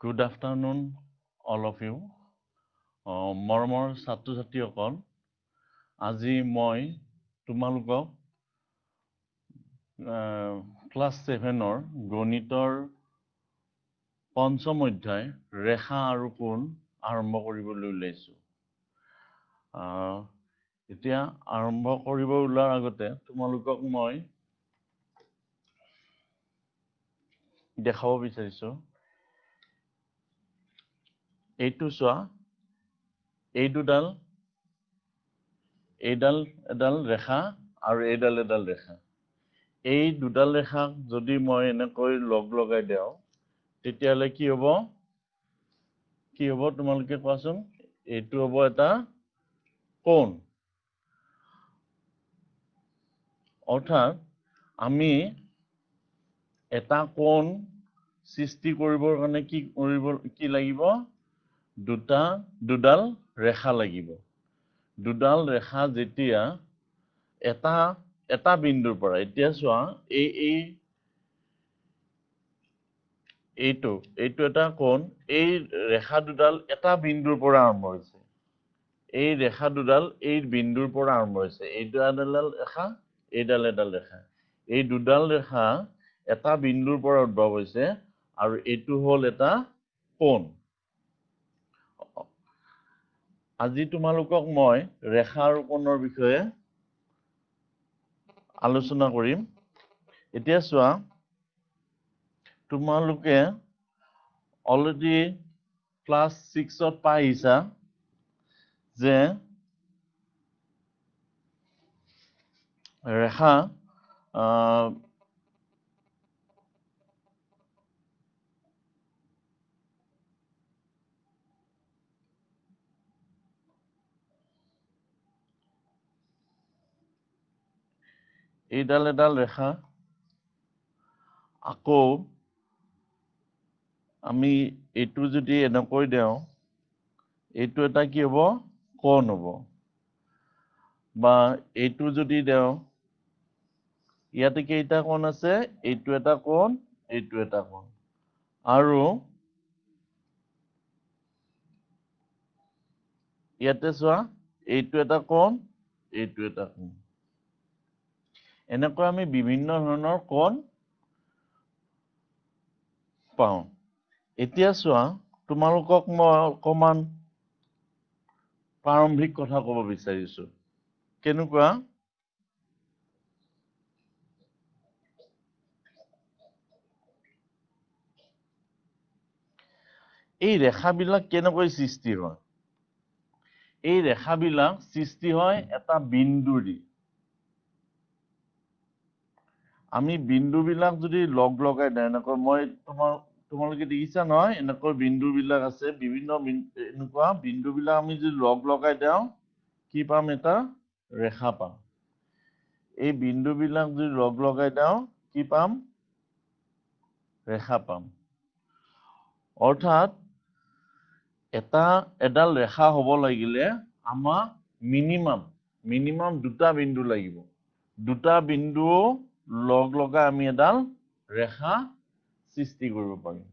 Good afternoon, all of you. মৰমৰ ছাত্ৰ-ছাত্ৰীসকল, আজি মই তোমালোকক ক্লাছ 7-ৰ গণিতৰ পঞ্চম অধ্যায় ৰেখা আৰু কোণ আৰম্ভ কৰিবলৈ ওলাইছোঁ। এতিয়া আৰম্ভ কৰিব ওলোৱাৰ আগতে তোমালোকক মই দেখাব বিচাৰিছোঁ। এইটো চোৱা, এইডাল এডাল ৰেখা আৰু এডাল ৰেখা। এই দুডাল ৰেখাক যদি মই এনেকৈ লগাই দিওঁ, তেতিয়াহ'লে কি হ'ব? তোমালোকে কোৱাচোন? এইটো হ'ব এটা কোণ। অৰ্থাৎ আমি এটা কোণ সৃষ্টি কৰিবৰ কাৰণে কি লাগিব? দুডাল ৰেখা লাগিব। দুডাল ৰেখা যেতিয়া এটা বিন্দুৰ পৰা, এতিয়া চোৱা, এইটো এটা কোণ, এই ৰেখা দুডাল এটা বিন্দুৰ পৰা আৰম্ভ হৈছে। এই ৰেখা দুডাল এই বিন্দুৰ পৰা আৰম্ভ হৈছে। এইডাল ৰেখা, এইডাল ৰেখা। এই দুডাল ৰেখা এটা বিন্দুৰ পৰা উদ্ভৱ হৈছে আৰু এইটো হ'ল এটা কোণ। আজি তোমালোকক মই ৰেখা আৰু কোণৰ বিষয়ে আলোচনা কৰিম। এতিয়া চোৱা, তোমালোকে অলৰেডি ক্লাছ 6ত পাই আহিছা যে ৰেখা এইডাল ৰেখা, আকৌ আমি এইটো যদি এনেকৈ দিওঁ, এইটো এটা কি হ'ব? কোণ হ'ব। বা এইটো যদি দিওঁ, ইয়াতে কেইটা কোণ আছে? এইটো এটা কোণ, এইটো এটা কোণ। আৰু ইয়াতে চোৱা, এইটো এটা কোণ, এইটো এটা কোণ। এনেকৈ আমি বিভিন্ন ধৰণৰ কোণ পাওঁ। এতিয়া চোৱা, তোমালোকক মই অকমান প্ৰাৰম্ভিক কথা ক'ব বিচাৰিছো। কেনেকুৱা? এই ৰেখাবিলাক কেনেকৈ সৃষ্টি হয়? এই ৰেখাবিলাক সৃষ্টি হয় এটা বিন্দুৰে। আমি বিন্দুবিলাক যদি লগাই দিওঁ, এনেকৈ তোমালোকে দেখিছা নহয়, এনেকৈ বিন্দুবিলাক আছে, বিভিন্ন এনেকুৱা বিন্দুবিলাক আমি যদি লগাই দিওঁ, কি পাম? এটা ৰেখা পাম। এই বিন্দুবিলাক যদি লগাই দিওঁ, কি পাম? ৰেখা পাম। অৰ্থাৎ এডাল ৰেখা হ'ব লাগিলে আমাক মিনিমাম দুটা বিন্দু লাগিব। দুটা বিন্দু লগাই আমি এডাল ৰেখা সৃষ্টি কৰিব পাৰিম।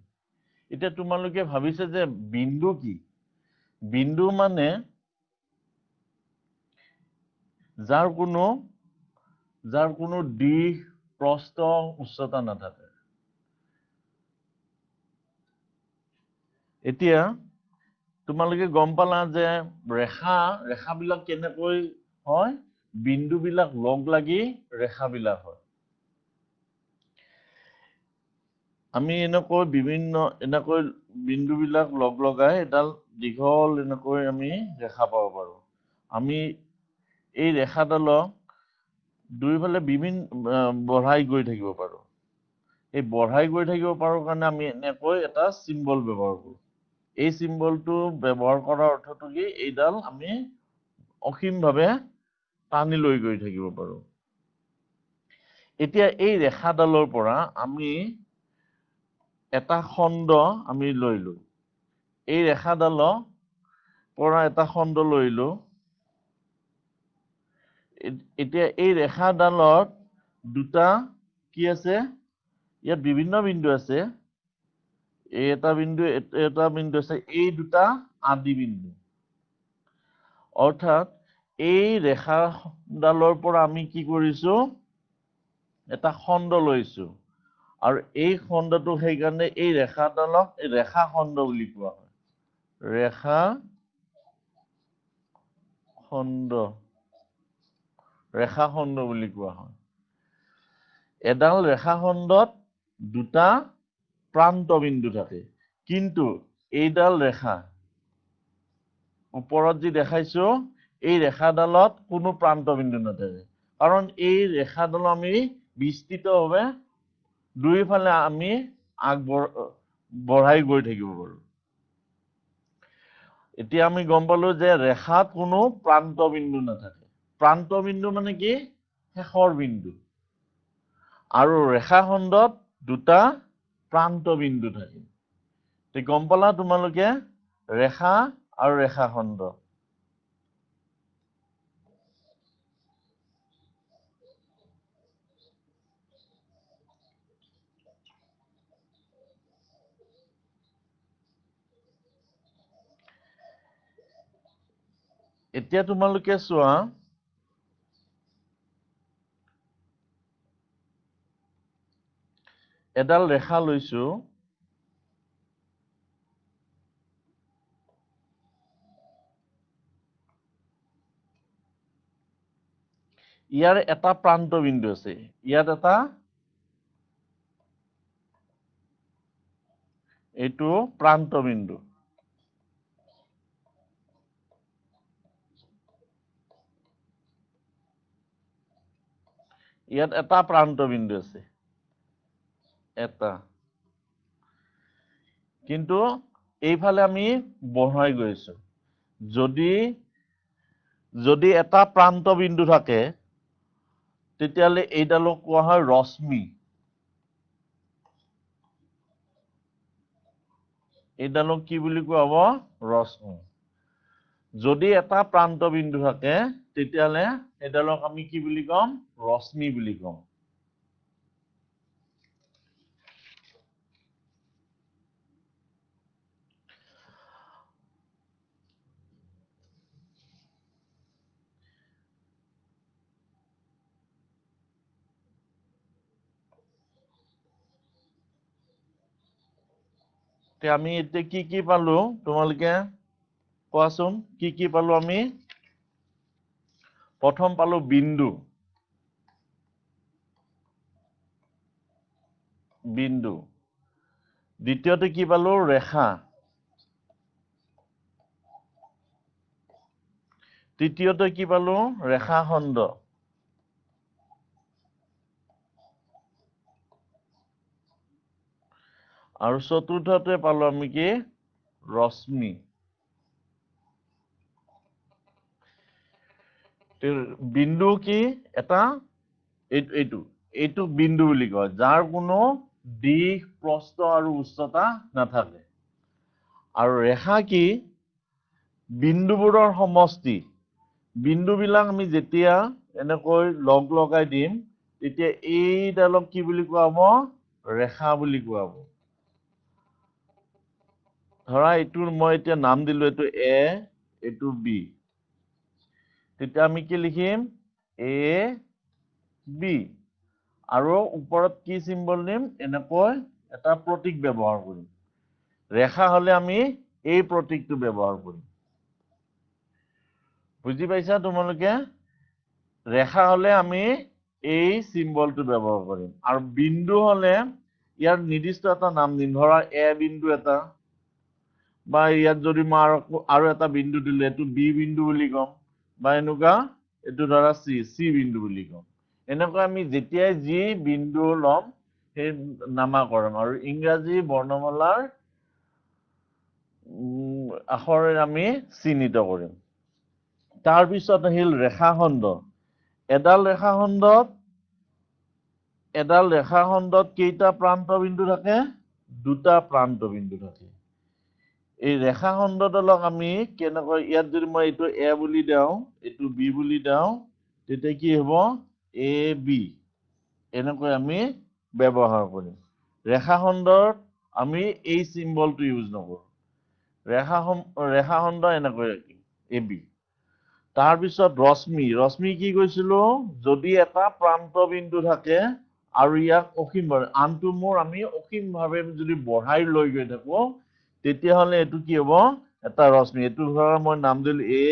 এতিয়া তোমালোকে ভাবিছে যে বিন্দু কি? বিন্দু মানে যাৰ কোনো দিশ, প্ৰস্থ, উচ্চতা নাথাকে। এতিয়া তোমালোকে গম পালা যে ৰেখাবিলাক কেনেকৈ হয়? বিন্দুবিলাক লাগি ৰেখাবিলাক হয়। আমি এনেকৈ বিন্দুবিলাক লগাই এডাল দীঘল এনেকৈ আমি ৰেখা পাব পাৰো। আমি এই ৰেখাডালক দুইফালে বঢ়াই গৈ থাকিব পাৰো। এই বঢ়াই গৈ থাকিব পাৰো কাৰণে আমি এনেকৈ এটা চিম্বল ব্যৱহাৰ কৰো। এই চিম্বলটো ব্যৱহাৰ কৰাৰ অৰ্থটো কি? এইডাল আমি অসীমভাৱে টানি লৈ গৈ থাকিব পাৰো। এতিয়া এই ৰেখাডালৰ পৰা আমি এটা খণ্ড আমি লৈলো। এই ৰেখাডালৰ পৰা এটা খণ্ড লৈলো। এতিয়া এই ৰেখাডালত দুটা কি আছে? ইয়াত বিভিন্ন বিন্দু আছে। এই এটা বিন্দু আছে, এই দুটা আদি বিন্দু। অৰ্থাৎ এই ৰেখাডালৰ পৰা আমি কি কৰিছো, এটা খণ্ড লৈছো, আৰু এই খণ্ডটো সেইকাৰণে এই ৰেখাডালক ৰেখা খণ্ড বুলি কোৱা হয়। ৰেখা খণ্ড বুলি কোৱা হয়। এডাল ৰেখাখণ্ডত দুটা প্ৰান্ত বিন্দু থাকে, কিন্তু এইডাল ৰেখা ওপৰত যি দেখাইছো, এই ৰেখাডালত কোনো প্ৰান্ত বিন্দু নাথাকে, কাৰণ এই ৰেখাডাল আমি বিস্তৃতভাৱে দুইফালে আমি বঢ়াই গৈ থাকিব পাৰো। এতিয়া আমি গম পালো যে ৰেখাত কোনো প্ৰান্ত বিন্দু নাথাকে। প্ৰান্ত বিন্দু মানে কি, শেষৰ বিন্দু। আৰু ৰেখাখণ্ডত দুটা প্ৰান্ত বিন্দু থাকে। গম পালা তোমালোকে ৰেখা আৰু ৰেখাখণ্ড। এতিয়া তোমালোকে চোৱা, এডাল ৰেখা লৈছো, ইয়াৰ এটা প্ৰান্ত বিন্দু আছে, ইয়াত এটা, এইটো প্ৰান্ত বিন্দু। ইয়াত এটা প্ৰান্ত বিন্দু আছে, এটা। কিন্তু এইফালে আমি বঢ়াই গৈছো। যদি এটা প্ৰান্ত বিন্দু থাকে, তেতিয়াহ'লে এইডালক কোৱা হয় ৰশ্মি। এইডালক কি বুলি কোৱা হ'ব, ৰশ্মি। যদি এটা প্ৰান্ত বিন্দু থাকে, তেতিয়াহ'লে এইডালক আমি কি বুলি কম, ৰশ্মি বুলি কম। আমি এতিয়া কি পালো, তোমালোকে কোৱাচোন, কি পালো আমি? প্ৰথম পালো বিন্দু, দ্বিতীয়তে কি পালো, ৰেখা, তৃতীয়তে কি পালো, ৰেখাখণ্ড, আৰু চতুৰ্থতে পালো আমি কি, ৰশ্মি। বিন্দু কি এটা, এইটো বিন্দু বুলি কয়, যাৰ কোনো দিশ, প্ৰস্থ আৰু উচ্চতা নাথাকে। আৰু ৰেখা কি, বিন্দুবোৰৰ সমষ্টি। বিন্দুবিলাক আমি যেতিয়া এনেকৈ লগাই দিম, তেতিয়া এইডালক কি বুলি কোৱা হ'ব, ৰেখা বুলি কোৱা হ'ব। ধৰা এইটোৰ মই এতিয়া নাম দিলো, এইটো এ, এইটো বি। তেতিয়া আমি কি লিখিম, এ বি, আৰু ওপৰত কি চিম্বল দিম, এনেকৈ এটা প্ৰতীক ব্যৱহাৰ কৰিম। ৰেখা হলে আমি এই প্ৰতীকটো ব্যৱহাৰ কৰিম। বুজি পাইছা তোমালোকে? ৰেখা হলে আমি এই চিম্বলটো ব্যৱহাৰ কৰিম, আৰু বিন্দু হলে ইয়াৰ নিৰ্দিষ্ট এটা নাম দিম। ধৰা এ বিন্দু এটা, বা ইয়াত যদি মই আৰু এটা বিন্দু দিলে, এইটো বি বিন্দু বুলি কম, বা এনেকুৱা এইটো ধৰা চি বিন্দু বুলি কম। এনেকৈ আমি যেতিয়াই যি বিন্দু ল'ম, সেই নামাকৰণ, আৰু ইংৰাজী বৰ্ণমালাৰ আখৰেৰে আমি চিহ্নিত কৰিম। তাৰপিছত আহিল ৰেখাখণ্ড। এডাল ৰেখাখণ্ডত কেইটা প্ৰান্ত বিন্দু থাকে, দুটা প্ৰান্ত বিন্দু থাকে। এই ৰেখাখণ্ডডালক আমি কেনেকৈ, ইয়াত যদি মই এইটো এ বুলি দিওঁ, এইটো বি বুলি দিওঁ, তেতিয়া কি হ'ব, এ বি। এনেকৈ আমি ব্যৱহাৰ কৰিম। ৰেখাখণ্ডৰ আমি এই চিম্বলটো ইউজ নকৰোঁ ৰেখাখণ্ড এনেকৈ ৰাখিম AB তাৰপিছত ৰশ্মি কি কৈছিলো যদি এটা প্ৰান্ত বিন্দু থাকে আৰু ইয়াক অসীমভাৱে আনটো মোৰ আমি অসীমভাৱে যদি বঢ়াই লৈ গৈ থাকো তেতিয়াহ'লে এইটো কি হ'ব এটা ৰশ্মি এইটো ধৰা মই নাম দিলো A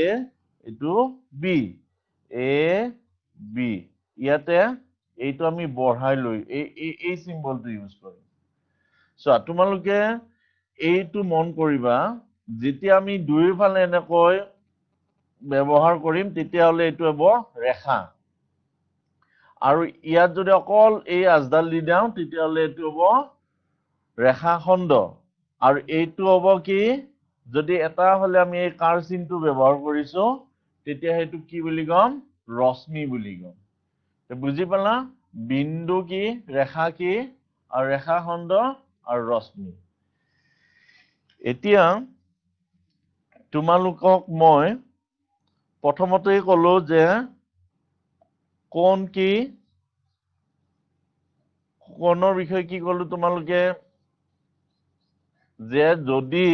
এইটো B AB ইয়াতে এইটো আমি বঢ়াই লৈ এই চিম্বলটো ইউজ কৰিম চোৱা তোমালোকে এইটো মন কৰিবা যেতিয়া আমি দুয়োফালে এনেকৈ ব্যৱহাৰ কৰিম তেতিয়াহ'লে এইটো হ'ব ৰেখা আৰু ইয়াত যদি অকল এই আজডাল দি দিওঁ তেতিয়াহ'লে এইটো হ'ব ৰেখাখণ্ড আৰু এইটো হ'ব কি যদি এটা হ'লে আমি এই কাৰ চিনটো ব্যৱহাৰ কৰিছো তেতিয়া সেইটো কি বুলি ক'ম ৰশ্মি বুলি ক'ম বুজি পালা বিন্দু কি ৰেখা কি আৰু ৰেখাখণ্ড আৰু ৰশ্মি এতিয়া তোমালোকক মই প্ৰথমতেই ক'লো যে কোণ কি কোণৰ বিষয়ে কি ক'লো তোমালোকে যে যদি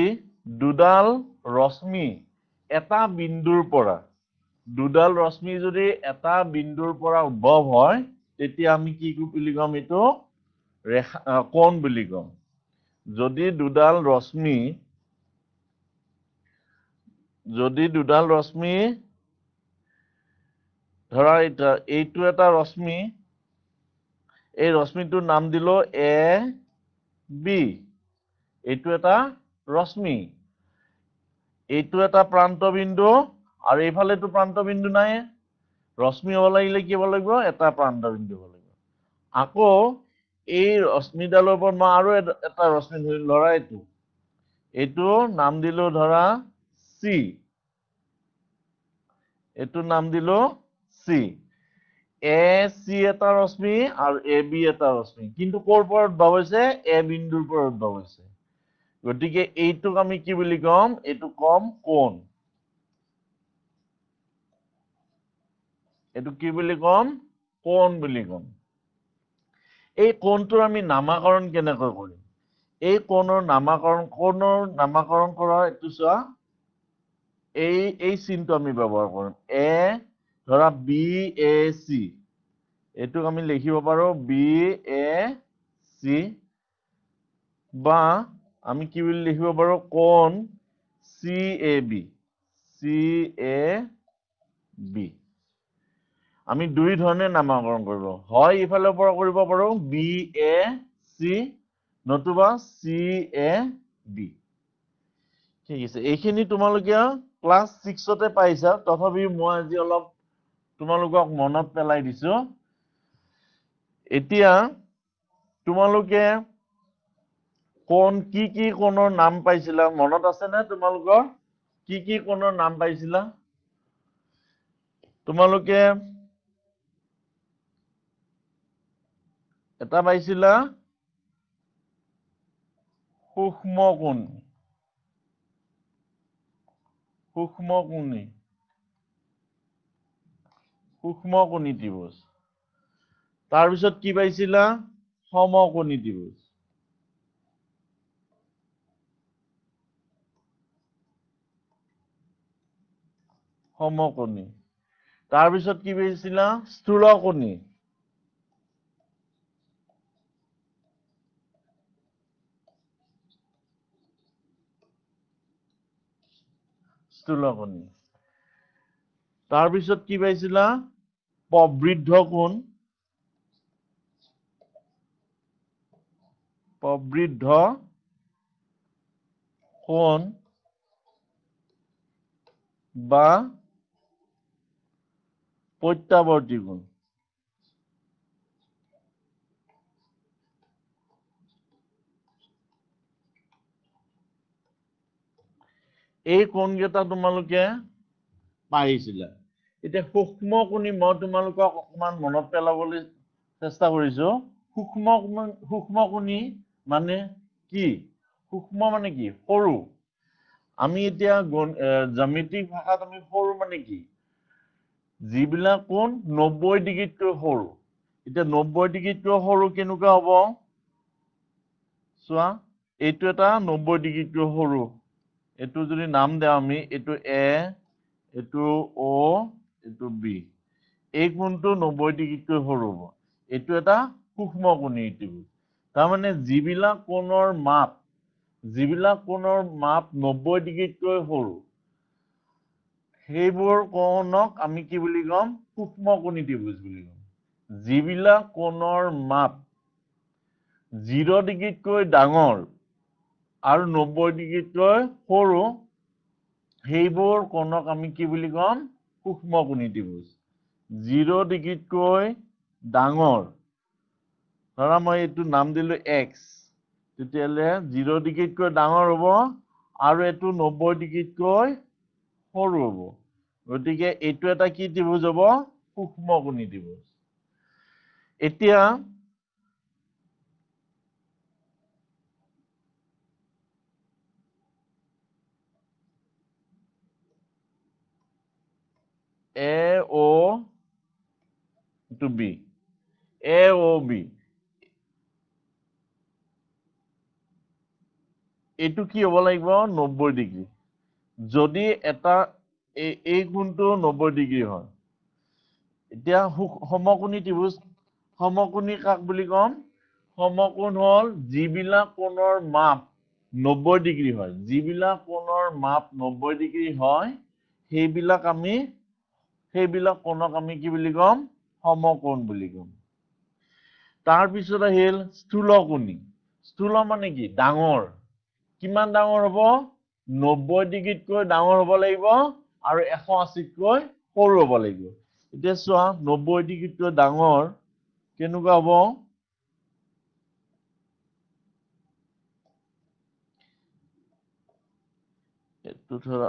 দুডাল ৰশ্মি এটা বিন্দুৰ পৰা দুডাল ৰশ্মি যদি এটা বিন্দুৰ পৰা উদ্ভৱ হয় তেতিয়া আমি কি বুলি ক'ম এইটো ৰেখা কোণ বুলি ক'ম যদি দুডাল ৰশ্মি ধৰা এইটো এটা ৰশ্মি এই ৰশ্মিটোৰ নাম দিলো AB এইটো এটা ৰশ্মি এইটো এটা প্ৰান্ত বিন্দু আৰু এইফালেটো প্ৰান্ত বিন্দু নাই ৰশ্মি হ'ব লাগিলে কি হ'ব লাগিব এটা প্ৰান্ত বিন্দু হ'ব লাগিব আকৌ এই ৰশ্মিডালৰ ওপৰত মই আৰু এটা ৰশ্মি ধৰিম ধৰা এইটো নাম দিলো ধৰা C এইটো নাম দিলো C AC এটা ৰশ্মি আৰু AB এটা ৰশ্মি কিন্তু ক'ৰ পৰা উদ্ভৱ হৈছে A বিন্দুৰ পৰা উদ্ভৱ হৈছে গতিকে এইটোক আমি কি বুলি ক'ম এইটো কম কোণ এইটো কি বুলি ক'ম কোণ বুলি ক'ম এই কোণটোৰ আমি নামাকৰণ কেনেকৈ কৰিম এই কোণৰ নামাকৰণ কৰা এইটো চোৱা এই চিনটো আমি ব্যৱহাৰ কৰিম ধৰা BAC এইটোক আমি লিখিব পাৰো BAC বা আমি কি বুলি লিখিব পাৰো কোণ CAB আমি দুই ধৰণে নামাকৰণ কৰিব হয় ইফালৰ পৰা কৰিব পাৰো BAC নতুবা CAB ঠিক আছে এইখিনি তোমালোকে ক্লাছ 6তে পাইছা তথাপি মই আজি অলপ তোমালোকক মনত পেলাই দিছো এতিয়া তোমালোকে কোণ কি কোণৰ নাম পাইছিলা মনত আছে নে তোমালোকৰ কি কোণৰ নাম পাইছিলা তোমালোকে এটা পাইছিলা সূক্ষ্মকোণী ত্ৰিভুজ তাৰপিছত কি পাইছিলা সমকোণী ত্ৰিভুজ সমকোণী তাৰপিছত কি পাইছিলা স্থূলকোণী তাৰপিছত কি পাইছিলা প্ৰবৃদ্ধ কোণ বা প্ৰত্যাৱৰ্তী কোণ এই কোণকেইটা তোমালোকে পাইছিলা এতিয়া সূক্ষ্মকোণী মই তোমালোকক অকমান মনত পেলাবলৈ চেষ্টা কৰিছো সূক্ষ্মকোণী মানে কি সূক্ষ্ম মানে কি সৰু আমি এতিয়া জ্যামিতিক ভাষাত আমি সৰু মানে কি যিবিলাক কোণ 90 ডিগ্ৰীতকৈ সৰু এতিয়া 90 ডিগ্ৰীতকৈ সৰু কেনেকুৱা হ'ব চোৱা এইটো এটা 90 ডিগ্ৰীতকৈ সৰু। এইটো যদি নাম দিওঁ আমি, এইটো এ, এইটো অ, এইটো বি। এই কোণটো 90 ডিগ্ৰীতকৈ সৰু হ'ব। এইটো এটা সূক্ষ্মকোণী ত্ৰিভুজ। তাৰমানে যিবিলাক কোণৰ মাপ 90 ডিগ্ৰীতকৈ সৰু, সেইবোৰ কোণক আমি কি বুলি ক'ম? সূক্ষ্মকোণী ত্ৰিভুজ বুলি ক'ম। যিবিলাক কোণৰ মাপ 0 ডিগ্ৰীতকৈ ডাঙৰ আৰু 90 ডিগ্ৰীতকৈ সৰু, সেইবোৰ কোণক আমি কি বুলি ক'ম? সূক্ষ্মকোণী ত্ৰিভুজ। 0 ডিগ্ৰীতকৈ ডাঙৰ, ধৰা মই এইটো নাম দিলো x, তেতিয়াহ'লে 0 ডিগ্ৰীতকৈ ডাঙৰ হ'ব আৰু এইটো 90 ডিগ্ৰীতকৈ সৰু হ'ব। গতিকে এইটো এটা কি ত্ৰিভুজ হ'ব? সূক্ষ্মকোণী ত্ৰিভুজ। এতিয়া এ অ টু বি, এ অ বি, এইটো কি হ'ব লাগিব? 90 ডিগ্ৰী। যদি এটা এই কোণটো 90 ডিগ্ৰী হয়, এতিয়া সমকোণী ত্ৰিভুজ, সমকোণী কাক বুলি ক'ম? সমকোণ হ'ল যিবিলাক কোণৰ মাপ 90 ডিগ্ৰী হয়। যিবিলাক কোণৰ মাপ 90 ডিগ্ৰী হয়, সেইবিলাক কোণক আমি কি বুলি ক'ম? সমকোণ বুলি ক'ম। তাৰপিছত আহিল স্থূলকোণী। স্থূল মানে কি? ডাঙৰ। কিমান ডাঙৰ হ'ব? 90 ডিগ্ৰীতকৈ ডাঙৰ হ'ব লাগিব আৰু 180তকৈ সৰু হ'ব লাগিব। এতিয়া চোৱা, 90 ডিগ্ৰীতকৈ ডাঙৰ কেনেকুৱা হ'ব? এইটো ধৰা,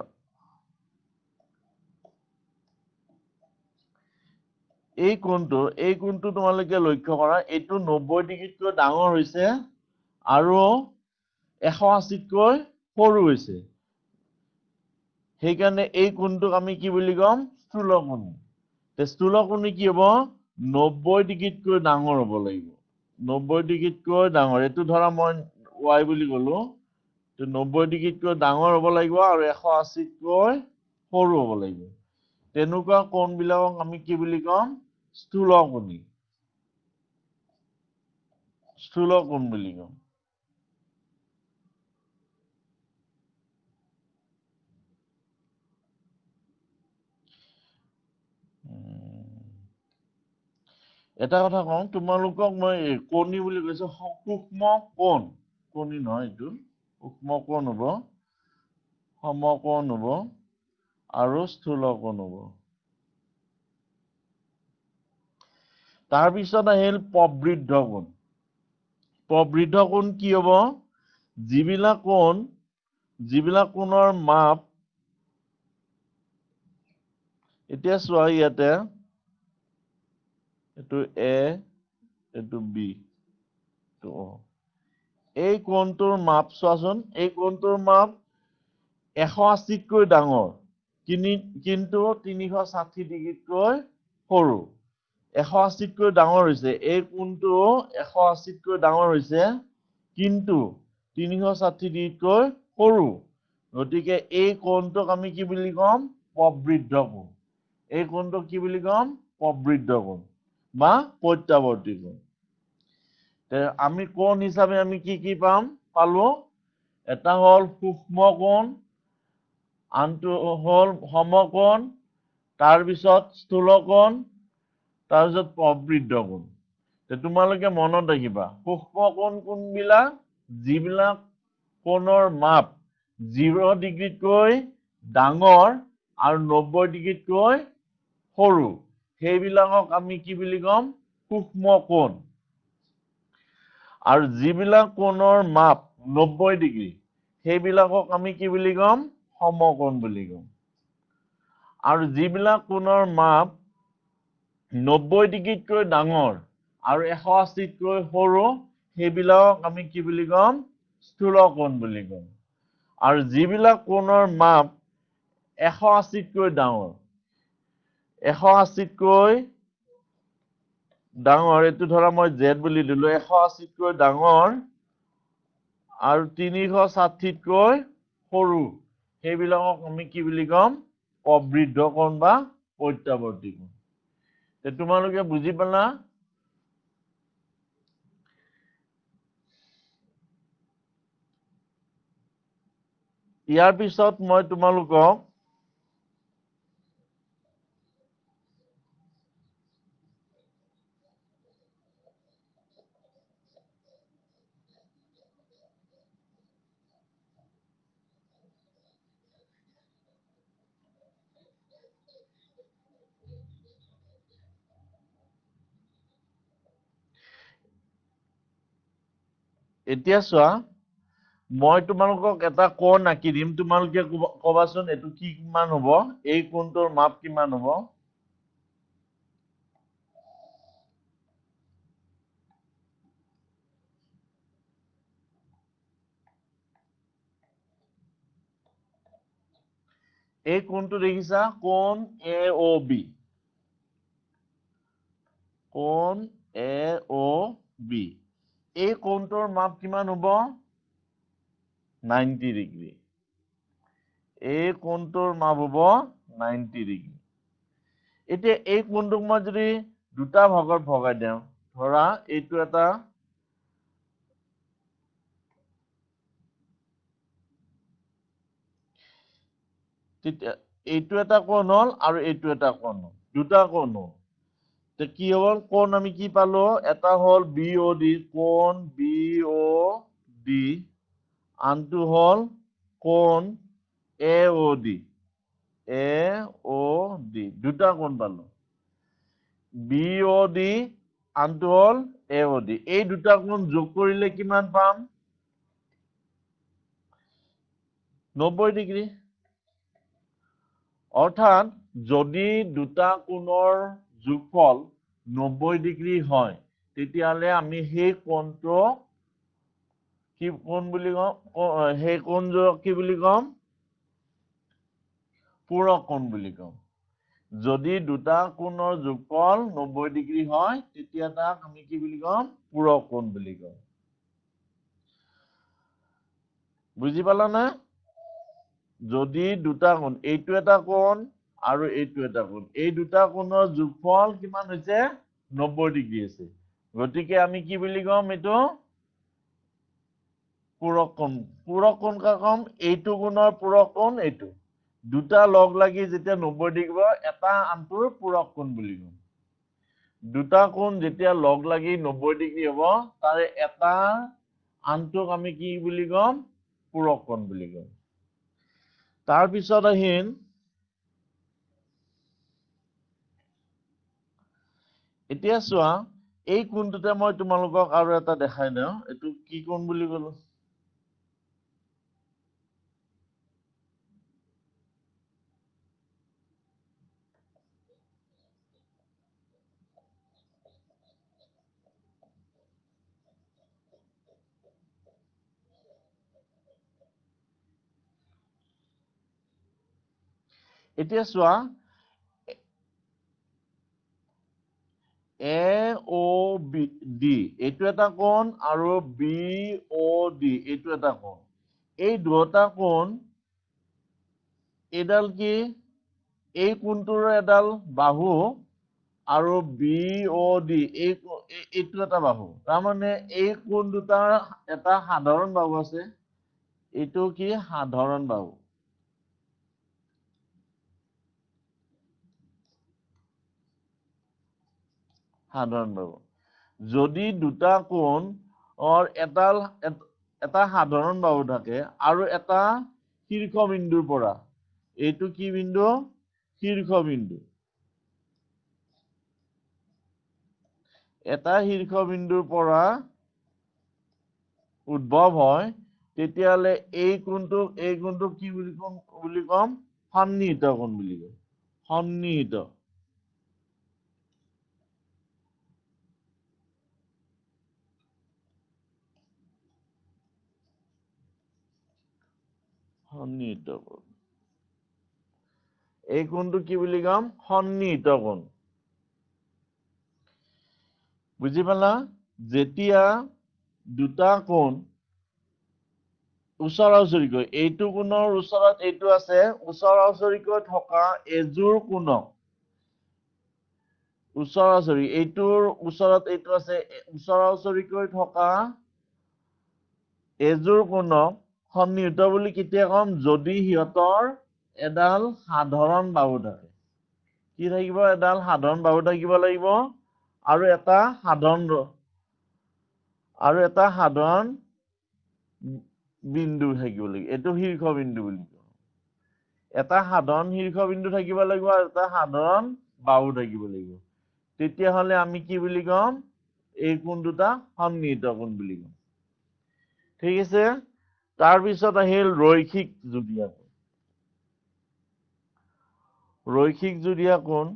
এই কোণটো তোমালোকে লক্ষ্য কৰা, এইটো 90 ডিগ্ৰীতকৈ ডাঙৰ হৈছে আৰু 180তকৈ সৰু হৈছে। সেইকাৰণে এই কোণটোক আমি কি বুলি ক'ম? স্থূলকোণী। স্থূলকোণী কি হ'ব? 90 ডিগ্ৰীতকৈ ডাঙৰ হ'ব লাগিব। 90 ডিগ্ৰীতকৈ ডাঙৰ, এইটো ধৰা মই y বুলি ক'লো। 90 ডিগ্ৰীতকৈ ডাঙৰ হ'ব লাগিব আৰু 180তকৈ সৰু হ'ব লাগিব। তেনেকুৱা কোণবিলাকক আমি কি বুলি ক'ম? স্থূলকোণী। স্থূলকোণ বুলি ক'ম। এটা কথা কওঁ, তোমালোকক মই কণী বুলি কৈছো, সূক্ষ্ম কোণ। কণী নহয় এইটো, সূক্ষ্ম কোণ হ'ব, সমকোণ হ'ব আৰু স্থূলকোণ হ'ব। তাৰপিছত আহিল প্ৰবৃদ্ধ কোণ। প্ৰবৃদ্ধ কোণ কি হ'ব? যিবিলাক কোণৰ মাপ, এতিয়া চোৱা ইয়াতে, এইটো এ, এইটো বি, এইটো অ। এই কোণটোৰ মাপ চোৱাচোন, এই কোণটোৰ মাপ 180তকৈ ডাঙৰ, কিন্তু 360 ডিগ্ৰীতকৈ সৰু। 180তকৈ ডাঙৰ হৈছে, এই কোণটো 180তকৈ ডাঙৰ হৈছে, কিন্তু 360 ডিগ্ৰীতকৈ সৰু। গতিকে এই কোণটোক আমি কি বুলি ক'ম? প্ৰবৃদ্ধ কোণ। এই কোণটোক কি বুলি ক'ম? প্ৰবৃদ্ধ কোণ বা প্ৰত্যাৱৰ্তী কোণ। আমি কোণ হিচাপে আমি কি পালো? এটা হ'ল সূক্ষ্ম কোণ, আনটো হ'ল সমকোণ, তাৰপিছত স্থূলকোণ, তাৰপিছত প্ৰবৃদ্ধ কোণ। তোমালোকে মনত ৰাখিবা, সূক্ষ্ম কোণ কোনবিলাক? যিবিলাক কোণৰ মাপ 0 ডিগ্ৰীতকৈ ডাঙৰ আৰু 90 ডিগ্ৰীতকৈ সৰু, সেইবিলাকক আমি কি বুলি ক'ম? সূক্ষ্ম কোণ। আৰু যিবিলাক কোণৰ মাপ 90 ডিগ্ৰী, সেইবিলাকক আমি কি বুলি ক'ম? সমকোণ বুলি ক'ম। আৰু যিবিলাক কোণৰ মাপ 90 ডিগ্ৰীতকৈ ডাঙৰ আৰু 180তকৈ সৰু, সেইবিলাকক আমি কি বুলি ক'ম? স্থূলকোণ বুলি ক'ম। আৰু যিবিলাক কোণৰ মাপ 180তকৈ ডাঙৰ, 180তকৈ ডাঙৰ, এইটো ধৰা মই Z বুলি দিলো, 180তকৈ ডাঙৰ আৰু 360তকৈ সৰু সেইবিলাকক আমি কি বুলি কম অবৃদ্ধ কোণ বা প্ৰত্যাৱৰ্তী কোণ তে তোমালোকে বুজি পালা ইয়াৰ পিছত মই তোমালোকক এতিয়া চোৱা মই তোমালোকক এটা কোণ আঁকি দিম তোমালোকে কবাচোন এটো কি কিমান হ'ব এই কোণটোৰ মাপ কিমান হ'ব এই কোণটো দেখিছা কোণ AOB কোণ AOB এই কোণটোৰ মাপ কিমান হ'ব 90 ডিগ্ৰী এই কোণটোৰ মাপ হ'ব 90 ডিগ্ৰী এতিয়া এই কোণটোক মই যদি দুটা ভাগত ভগাই দিওঁ ধৰা এইটো এটা এইটো এটা কোণ হল আৰু এইটো এটা কোণ হল দুটা কোণ হল তে কি হল কোণ আমি কি পালো এটা হল BOD কোণ BOD আনটো হল কোণ AOD দুটা কোণ পালো BOD আনটো হল AOD এই দুটা কোণ যোগ কৰিলে কিমান পাম 90 ডিগ্ৰী অৰ্থাৎ যদি দুটা কোণৰ যোগফল 90 ডিগ্ৰী হয় তেতিয়াহলে আমি সেই কোণটো কি কোণ বুলি কম সেই কোণযোৰক কি বুলি কম পূৰক কোণ বুলি কম যদি দুটা কোণৰ যোগফল 90 ডিগ্ৰী হয় তেতিয়া তাক আমি কি বুলি কম পূৰক কোণ বুলি কম বুজি পালা না যদি দুটা কোণ এইটো এটা কোণ আৰু এইটো এটা কোণ এই দুটা কোণৰ যোগফল কিমান হৈছে 90 ডিগ্ৰী আছে গতিকে আমি কি বুলি কম এইটো পূৰক কোণ কা কম এইটো কোণৰ পূৰক কোণ এইটো দুটা লগ লাগি যেতিয়া 90 ডিগ্ৰী এটা আনটোৰ পূৰক কোণ বুলি কম দুটা কোণ যেতিয়া লগ লাগি 90 ডিগ্ৰী হ'ব তাৰে এটা আনটোক আমি কি বুলি কম পূৰক কোণ বুলি কম তাৰ পিছত আহিন এতিয়া চোৱা এই কোণটোতে মই তোমালোকক আৰু এটা দেখাই দিওঁ এটো কি কোণ বুলি ক'লো এতিয়া চোৱা AOD এইটো এটা কোণ আৰু BOD এইটো এটা কোণ এই দুটা কোণ এডাল কি এই কোণটোৰ এডাল বাহু আৰু BOD এইটো এটা বাহু তাৰমানে এই কোণ দুটাৰ এটা সাধাৰণ বাহু আছে এইটো কি সাধাৰণ বাহু যদি দুটা কোণ এটা সাধাৰণ বাহু থাকে আৰু এটা শীৰ্ষবিন্দুৰ পৰা এইটো কি বিন্দু শীৰ্ষবিন্দু এটা শীৰ্ষবিন্দুৰ পৰা উদ্ভৱ হয় তেতিয়াহলে এই কোণটোক কি বুলি কম সন্নিহিত কোণ বুলি কয় সন্নিহিত কোণ এই কোণটো কি বুলি কম সন্নিহিত কোণ বুজি পালা যেতিয়া দুটা কোণ ওচৰা ওচৰিকৈ এইটো কোণৰ ওচৰত এইটো আছে ওচৰা ওচৰিকৈ থকা এযোৰ কোণক ওচৰা ওচৰি এইটোৰ ওচৰত এইটো আছে ওচৰা ওচৰিকৈ থকা এযোৰ কোণক সন্নিহিত বুলি কেতিয়া কম যদি সিহঁতৰ এডাল সাধাৰণ বাহু থাকে কি থাকিব এডাল সাধাৰণ বাহু থাকিব লাগিব আৰু এটা সাধাৰণ বিন্দু থাকিব লাগিব এইটো শীৰ্ষবিন্দু বুলি কয় এটা সাধাৰণ শীৰ্ষবিন্দু থাকিব লাগিব আৰু এটা সাধাৰণ বাহু থাকিব লাগিব তেতিয়াহ'লে আমি কি বুলি কম এই কোণ দুটা সন্নিহিত কোণ বুলি কম ঠিক আছে তাৰ পিছত আহিল ৰৈখিক জোড়ীয়া কোণ ৰৈখিক জোড়ীয়া কোণ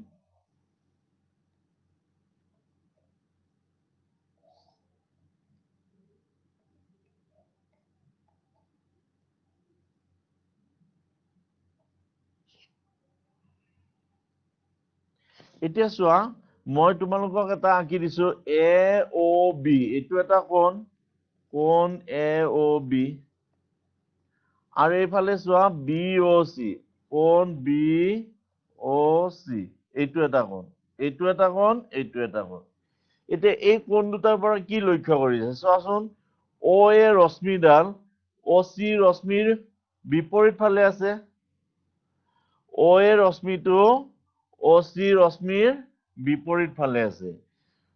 এতিয়া চোৱা মই তোমালোকক এটা আঁকি দিছো এ অ বি এইটো এটা কোণ এ অ বি আৰু এইফালে চোৱা বি অ চি কোণ বি অ চি এইটো এটা কোণ এইটো এটা কোণ এইটো এটা কোণ এতিয়া এই কোণ দুটাৰ পৰা কি লক্ষ্য কৰিছে চোৱাচোন অ এ ৰশ্মিডাল অ চি ৰশ্মিৰ বিপৰীত ফালে আছে অ এ ৰশ্মিটো অ চি ৰশ্মিৰ বিপৰীত ফালে আছে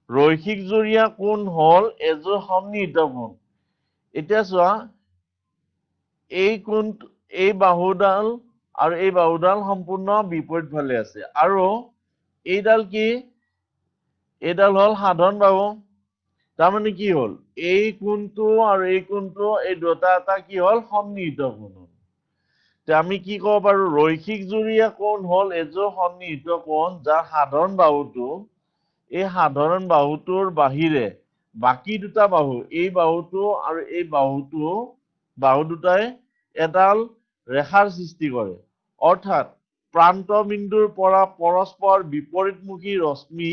ৰৈখিক জোড়ীয়া কোণ হল এযোৰ সন্নিহিত কোণ এতিয়া চোৱা এই কোণ এই বাহুডাল আৰু এই বাহুডাল সম্পূৰ্ণ বিপৰীত ফালে আছে আৰু এইডাল কি এইডাল হল সাধাৰণ বাহু তাৰমানে কি হল এই কোণটো আৰু এই কোণটো এই দুটা এটা কি হল সন্নিহিত কোণ আমি কি কব পাৰো ৰৈখিক জোড়ীয়া কোণ হল এযোৰ সন্নিহিত কোণ যাৰ সাধাৰণ বাহুটো এই সাধাৰণ বাহুটোৰ বাহিৰে বাকি দুটা বাহু এই বাহুটো আৰু এই বাহু দুটাই এডাল ৰেখাৰ সৃষ্টি কৰে অৰ্থাৎ প্ৰান্ত বিন্দুৰ পৰা পৰস্পৰ বিপৰীতমুখী ৰশ্মি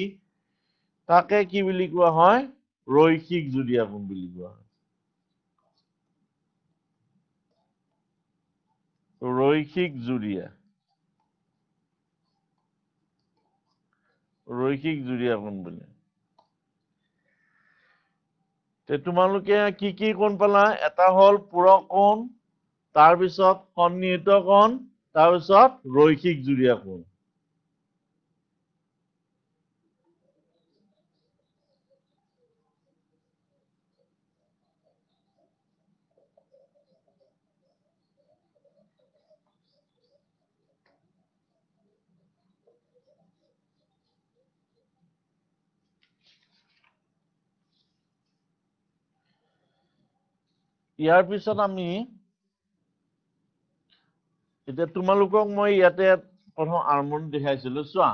তাকে কি বুলি কোৱা হয় ৰৈখিক জোড়ীয়া কোণ বুলি কোৱা হয় ৰৈখিক জোড়ীয়া কোণ বুলি তোমালোকে কি কি কোণ পালা এটা হল পূৰক কোণ তাৰপিছত সন্নিহিত কোণ তাৰপিছত ৰৈখিক জোড়ীয়া কোণ ইয়াৰ পিছত আমি এতিয়া তোমালোকক মই ইয়াতে প্ৰথম আৰম্ভণি দেখাইছিলো চোৱা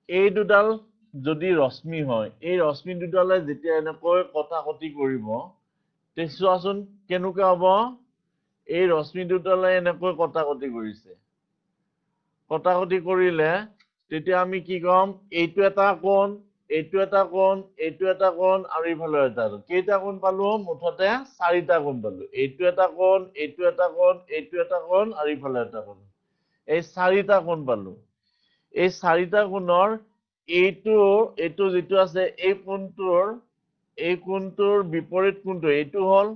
এই দুডাল যদি ৰশ্মি হয় এই ৰশ্মি দুডালে যেতিয়া এনেকৈ কটাকটি কৰিব তে চোৱাচোন কেনেকুৱা হ'ব এই ৰশ্মি দুডালে এনেকৈ কটাকটি কৰিছে কটাকটি কৰিলে তেতিয়া আমি কি কম এইটো এটা কোণ এইটো এটা কোণ এইটো এটা কোণ আৰু ইফালে এটা কেইটা কোণ পালো মুঠতে চাৰিটা কোণ পালো এইটো এটা কোণ এইটো এটা কোণ এইটো এটা কোণ আৰু ইফালে এটা কোণ এই চাৰিটা কোণ পালো এই চাৰিটা কোণৰ এইটো যিটো আছে এই কোণটোৰ বিপৰীত কোণটো এইটো হল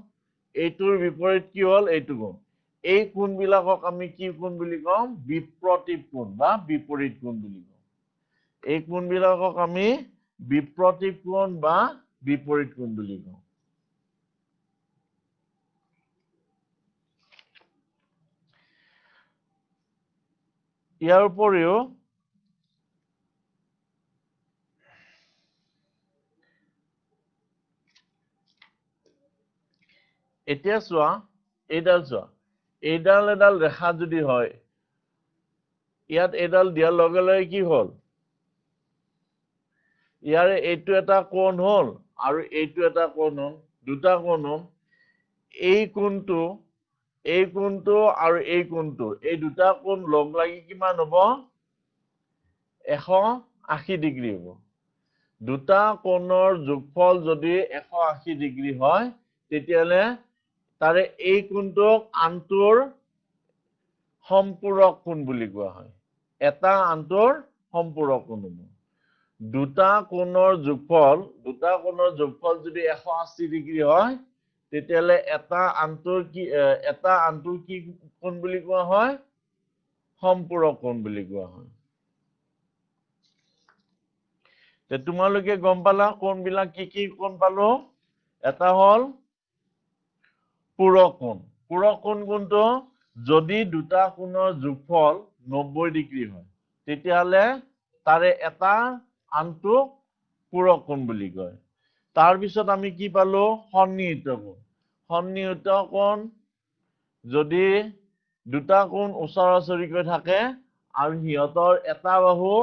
এইটোৰ বিপৰীত কি হল এইটো কোণ এই কোণবিলাকক আমি কি কোণ বুলি কম বিপ্ৰতীপ কোণ বা বিপৰীত কোণ বুলি কওঁ এই কোণবিলাকক আমি বিপ্ৰতীপ কোণ বা বিপৰীত কোণ বুলি কওঁ ইয়াৰ উপৰিও এতিয়া চোৱা এইডাল এডাল ৰেখা যদি হয় ইয়াত এডাল দিয়াৰ লগে লগে কি হল ইয়াৰে এইটো এটা কোণ হল আৰু এইটো এটা কোণ হল দুটা কোণ হল এই কোণটো আৰু এই কোণটো এই দুটা কোণ লগ লাগি কিমান হ'ব 180 ডিগ্ৰী হ'ব দুটা কোণৰ যোগফল যদি 180 ডিগ্ৰী হয় তেতিয়াহ'লে তাৰে এই কোণটোক আনটোৰ সম্পূৰক কোণ বুলি কোৱা হয়। এটা আনটোৰ সম্পূৰক কোণ হ'ব। দুটা কোণৰ যোগফল যদি 180 ডিগ্ৰী হয়, তেতিয়াহ'লে এটা আনটোৰ কি কোণ বুলি কোৱা হয়? সম্পূৰক কোণ বুলি কোৱা হয়। তোমালোকে গম পালা কোণবিলাক কি কোণ পালো? এটা হ'ল পূৰক কোণ। পূৰক কোণ কোনটো? যদি দুটা কোণৰ যোগফল 90 ডিগ্ৰী হয়, তেতিয়াহ'লে তাৰে এটা আনটোক পূৰক কোণ বুলি কয়। তাৰপিছত আমি কি পালো? সন্নিহিত কোণ। সন্নিহিত কোণ যদি দুটা কোণ ওচৰা-ওচৰিকৈ থাকে আৰু সিহঁতৰ এটা বাহু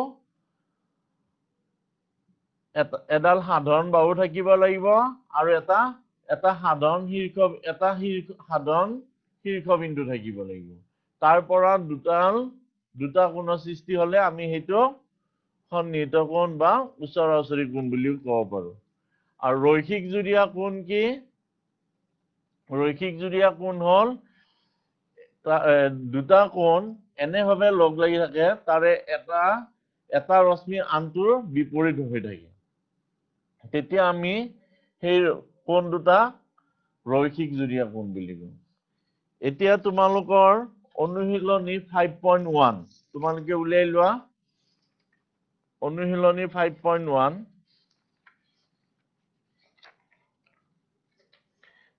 এডাল সাধাৰণ বাহু থাকিব লাগিব আৰু এটা সাধাৰণ শীৰ্ষবিন্দু থাকিব লাগিব। তাৰ পৰা দুটা কোণৰ সৃষ্টি হলে আমি সেইটো সন্নিহিত কোণ বা ওচৰা-ওচৰি কোণ বুলিও ক'ব পাৰো। আৰু ৰৈখিক জুৰীয়া কোণ কি? ৰৈখিক জুৰীয়া কোণ হ'ল দুটা কোণ এনেভাৱে লগ লাগি থাকে, তাৰে এটা ৰশ্মি আনটোৰ বিপৰীত হৈ থাকে। তেতিয়া আমি সেই কোণ দুটা ৰৈখিক জুৰীয়া কোণ বুলি কওঁ। এতিয়া তোমালোকৰ অনুশীলনী 5.1 তোমালোকে উলিয়াই লোৱা। অনুশীলনী 5.1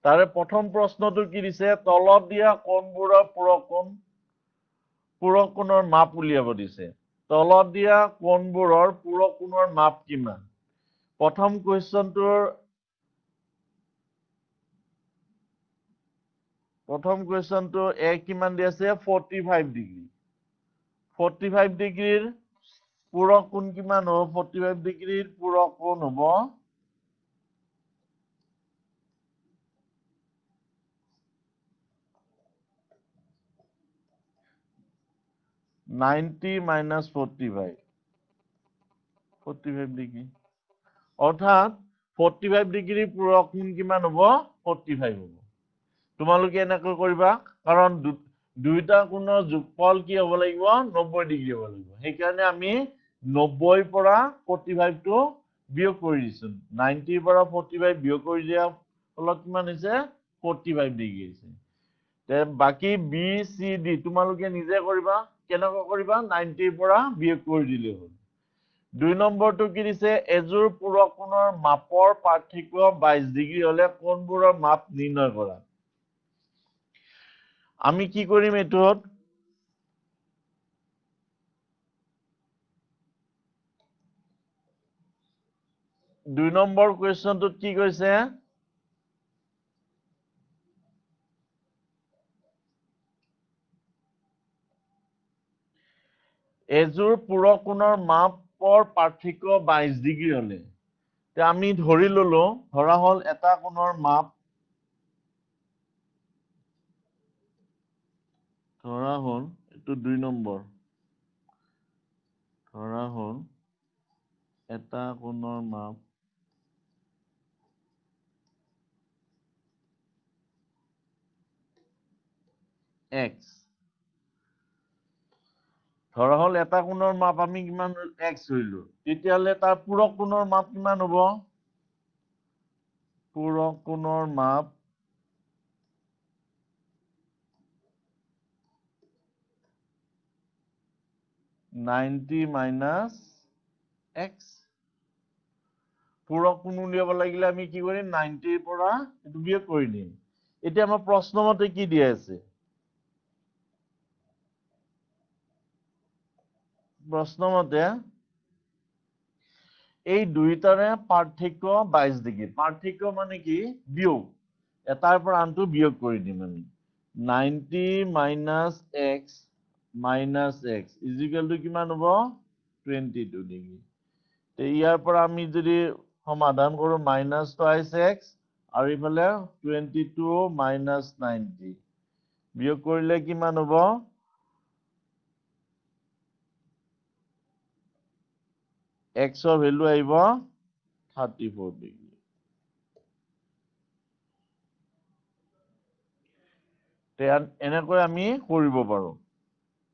তাৰে প্ৰথম প্ৰশ্নটো কি দিছে? তলত দিয়া কোণবোৰৰ পূৰক কোণৰ মাপ উলিয়াব দিছে। তলত দিয়া কোণবোৰৰ পূৰক কোণৰ মাপ কিমান? প্ৰথম কুৱেশ্যনটো কিমান দি আছে? 45 ডিগ্ৰী। 45 ডিগ্ৰীৰ পূৰক কোণ কিমান হ'ব? 45 ডিগ্ৰীৰ পূৰক কোণ হ'ব 90 minus 45 ডিগ্ৰী। অৰ্থাৎ 45 ডিগ্ৰীৰ পূৰক কোণ কিমান হ'ব? 45 হ'ব। তোমালোকে এনেকৈ কৰিবা, কাৰণ দুইটা কোণৰ যোগফল কি হ'ব লাগিব? 90 ডিগ্ৰী হ'ব লাগিব। সেইকাৰণে আমি 90 পৰা 45টো বিয়োগ কৰি দিছো। 90 পৰা 45 বিয়োগ কৰি দিয়াৰ ফলত কিমান হৈছে? 45 ডিগ্ৰী হৈছে। বাকী বি চি ডি তোমালোকে নিজে কৰিবা। কেনেকৈ কৰিবা? 90 পৰা বিয়োগ কৰি দিলে হ'ল। 2 নম্বৰটো কি দিছে? এযোৰ পূৰক কোণৰ মাপৰ পাৰ্থক্য 22 ডিগ্ৰী হলে কোণবোৰৰ মাপ নিৰ্ণয় কৰা। আমি কি কৰিম এইটোত? দুই নম্বৰ কুৱেশ্যনটোত কি কৈছে? এযোৰ পূৰক কোণৰ মাপৰ পাৰ্থক্য 22 ডিগ্ৰী হলে আমি ধৰি ললো, ধৰা হল এটা কোণৰ মাপ, ধৰা হল এইটো 2 নম্বৰ, ধৰা হল এটা কোণৰ মাপ x, ধৰা হল এটা কোণৰ মাপ আমি কিমান x ধৰিলো, তেতিয়াহলে তাৰ পূৰক কোণৰ মাপ কিমান হ'ব? পূৰক কোণৰ মাপ -90 minus x। পূৰক কোণ উলিয়াব লাগিলে আমি কি কৰিম? 90 পৰা এইটো বিয়োগ কৰি দিম। এতিয়া আমাৰ প্ৰশ্ন মতে কি দিয়া আছে? প্ৰশ্ন মতে এই দুইটাৰে পাৰ্থক্য 22 ডিগ্ৰী। পাৰ্থক্য মানে কি? বিয়োগ। এটাৰ পৰা আনটো বিয়োগ কৰি দিম আমি। 90 minus x minus x is equal to কিমান হ'ব? 22 ডিগ্ৰী। ইয়াৰ পৰা আমি যদি সমাধান কৰো minus twice x আৰু ইফালে 22 minus 90 বিয়োগ কৰিলে কিমান হ'ব? x ৰ ভ্যালু আহিব 34 ডিগ্ৰী। এনেকৈ আমি কৰিব পাৰো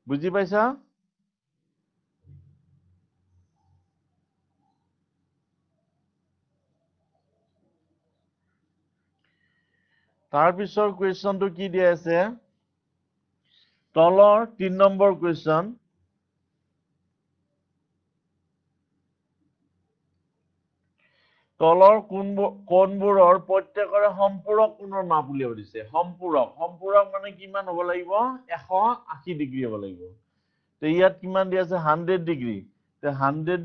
বুজি পাইছা তাৰ পিছৰ কোৱেশ্চনটো কি দিয়া আছে তলৰ 3 নম্বৰ কোৱেশ্চন তলৰ কোণবোৰৰ প্ৰত্যেকৰে সম্পূৰক কোণৰ মাপ উলিয়াব দিছে সম্পূৰক মানে কিমান হ'ব লাগিব 180 ডিগ্ৰী হ'ব লাগিব তে ইয়াত কিমান দিয়া আছে 100 ডিগ্ৰী তে 100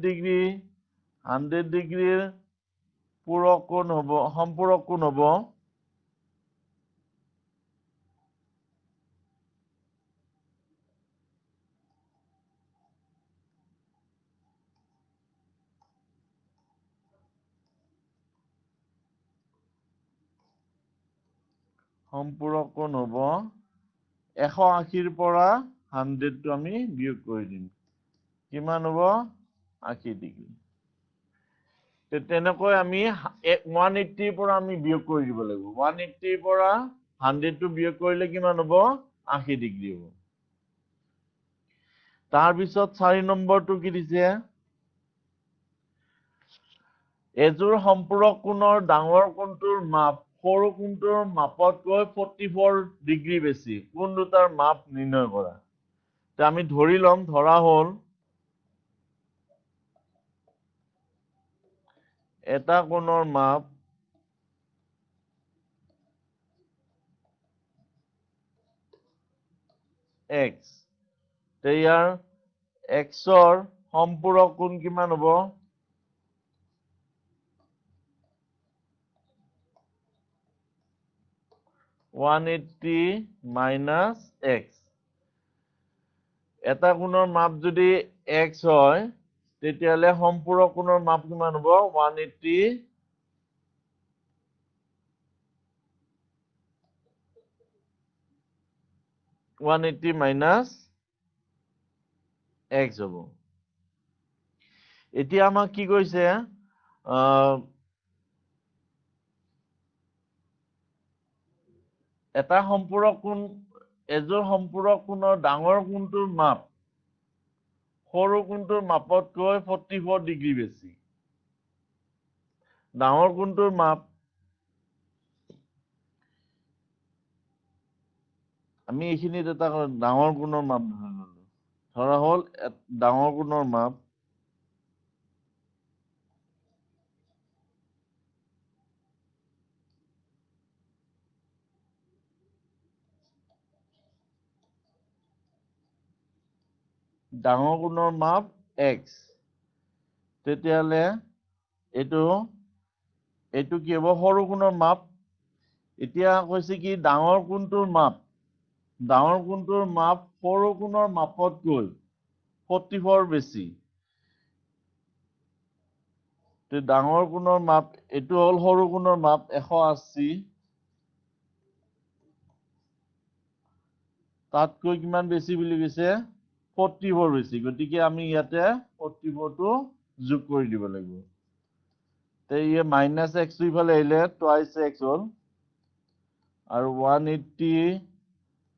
ডিগ্ৰীৰ পূৰক কোণ হ'ব সম্পূৰক কোণ হ'ব সম্পূৰক কোণ হ'ব 180 ৰ পৰা 100 টো আমি বিয়োগ কৰি দিম কিমান হ'ব 80 ডিগ্ৰী তেনেকৈ আমি 180 ৰ পৰা আমি বিয়োগ কৰি দিব লাগিব 180 ৰ পৰা 100 টো বিয়োগ কৰিলে কিমান হ'ব 80 ডিগ্ৰী হ'ব তাৰ পিছত 4 নম্বৰটো কি দিছে এযোৰ সম্পূৰক কোণৰ ডাঙৰ কোণটোৰ মাপ সৰু কোণটোৰ মাপতকৈ 44 ডিগ্ৰী বেছি কোণ দুটাৰ মাপ নিৰ্ণয় কৰা তে আমি ধৰি লম ধৰা হল এটা কোণৰ মাপ x তে ইয়াৰ xৰ সম্পূৰক কোণ কিমান হ'ব 180 minus x এটা কোণৰ মাপ যদি x হয় তেতিয়াহলে সম্পূৰক কোণৰ মাপ কিমান হ'ব 180 minus x হ'ব এতিয়া আমাক কি কৈছে এটা সম্পূৰক কোণ এযোৰ সম্পূৰক কোণৰ ডাঙৰ কোণটোৰ মাপ সৰু কোণটোৰ মাপতকৈ 44 ডিগ্ৰী বেছি ডাঙৰ কোণটোৰ মাপ আমি এইখিনিত এটা ডাঙৰ কোণৰ মাপ ধৰা হল ডাঙৰ কোণৰ মাপ ডাঙৰ কোণৰ মাপ x তেতিয়াহলে এইটো কি হ'ব সৰু কোণৰ মাপ এতিয়া কৈছে কি ডাঙৰ কোণটোৰ মাপ সৰু কোণৰ মাপতকৈ 44 বেছি তে ডাঙৰ কোণৰ মাপ এইটো হ'ল সৰু কোণৰ মাপ 180 তাতকৈ কিমান বেছি বুলি কৈছে 44 বেছি গতিকে আমি ইয়াতে 44 টো যোগ কৰি দিব লাগিব তে ইয়ে মাইনাস x ইফালে আহিলে টুৱাইস x হ'ল আৰু 180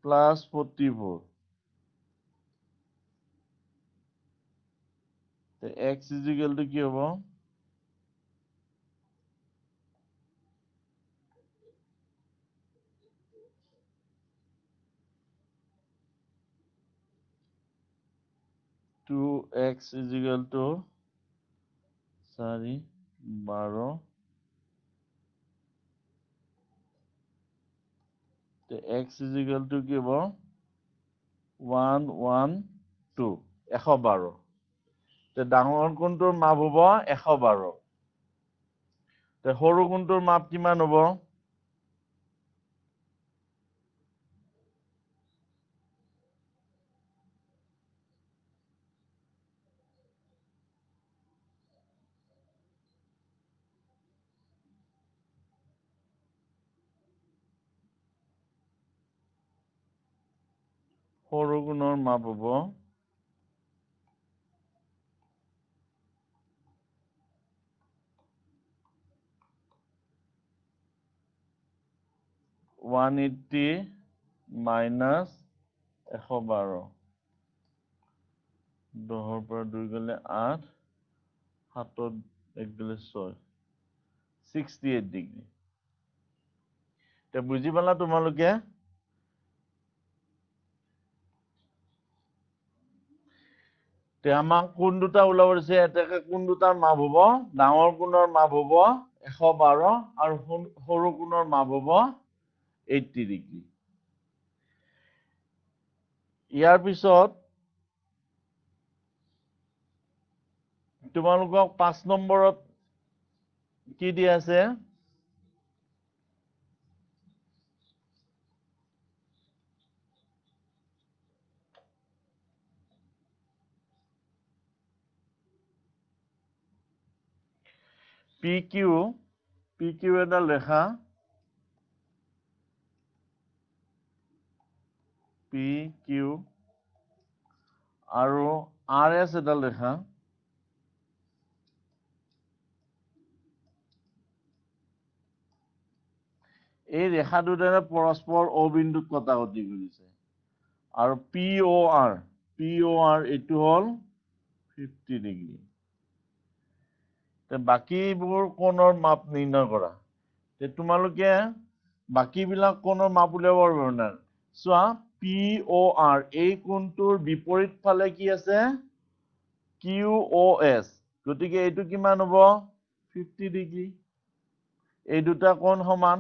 প্লাস 44 তে x ইকুয়াল টু কি হ'ব 2x is equal to 4 12 তো x is equal to কি হ'ব 112 112 তো ডাঙৰ কোণটোৰ মাপ হ'ব 112 তো সৰু কোণটোৰ মাপ কিমান হ'ব সৰু কোণৰ মাপ হ'ব 180 মাইনাছ 112 10 পৰা 2 গ'লে 8 7 1 গ'লে 6 68 ডিগ্ৰী তে বুজি পালা তোমালোকে তে আমাক কোন দুটা ওলাব দিছে এটাকে কোন দুটাৰ মাপ হ'ব ডাঙৰ কোণৰ মাপ হ'ব 112 আৰু সৰু কোণৰ মাপ হ'ব 80 ডিগ্ৰী ইয়াৰ পিছত তোমালোকক 5 নম্বৰত কি দিয়া আছে PQ এডাল ৰেখা PQ আৰু RS এডাল ৰেখা এই ৰেখা দুটাৰে পৰস্পৰ O বিন্দুত কটাকটি কৰিছে আৰু POR এইটো হ'ল 50 ডিগ্ৰী তে বাকিবোৰ কোণৰ মাপ নিৰ্ণয় কৰা তে তোমালোকে বাকিবিলাক কোণৰ মাপ উলিয়াব পাৰিবা না চোৱা POR এই কোণটোৰ বিপৰীত ফালে কি আছে QOS গতিকে এইটো কিমান হ'ব 50 ডিগ্ৰী এই দুটা কোণ সমান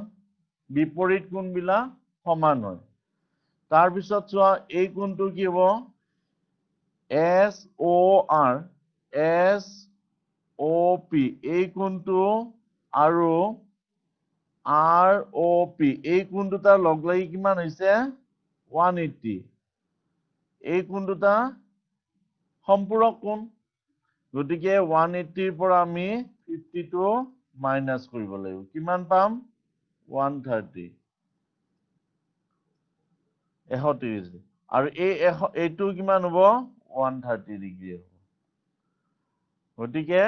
বিপৰীত কোণবিলাক সমান হয় তাৰ পিছত চোৱা এই কোণটো কি হ'ব SOP এই কোণটো আৰু ROP এই কোণ দুটা লগ লাগি কিমান হৈছে 180 এই কোণ দুটা সম্পূৰক কোণ গতিকে 180 পৰা আমি 52 মাইনাস কৰিব লাগিব কিমান পাম 130 130 আৰু এইটো কিমান হ'ব 130 ডিগ্ৰী হ'ব গতিকে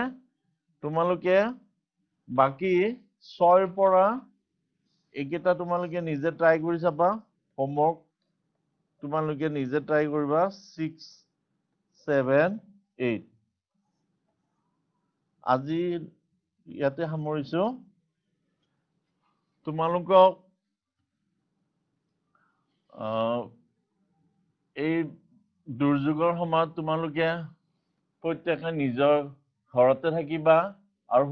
তোমালোকে বাকি 6 পৰা এইকেইটা তোমালোকে নিজে ট্ৰাই কৰি চাবা হোমৱৰ্ক তোমালোকে নিজে ট্ৰাই কৰিবা 6 7 8 আজি ইয়াতে সামৰিছো তোমালোকক এই দুৰ্যোগৰ সময়ত তোমালোকে প্ৰত্যেকে নিজৰ ঘৰতে থাকিবা আৰু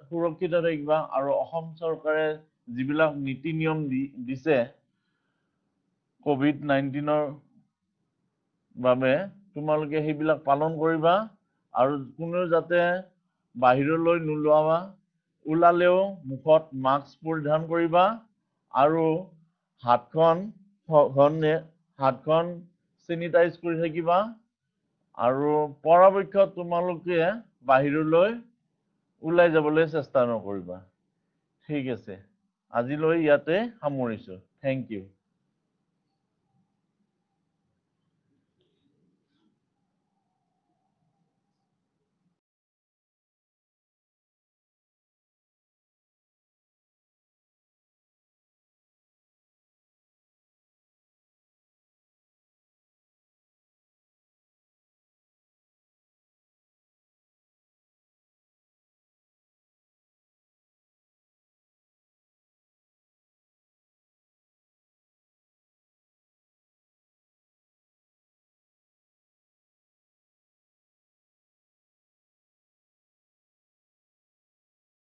সুৰক্ষিত থাকিবা আৰু অসম চৰকাৰে যিবিলাক নীতি নিয়ম দিছে COVID-19ৰ বাবে তোমালোকে সেইবিলাক পালন কৰিবা আৰু কোনো যাতে বাহিৰলৈ নোলোৱা ওলালেও মুখত মাস্ক পৰিধান কৰিবা আৰু হাতখন চেনিটাইজ কৰি থাকিবা আৰু পৰাপক্ষত তোমালোকে বাহিৰলৈ ওলাই যাবলৈ চেষ্টা নকৰিবা ঠিক আছে আজিলৈ ইয়াতে সামৰিছো থেংক ইউ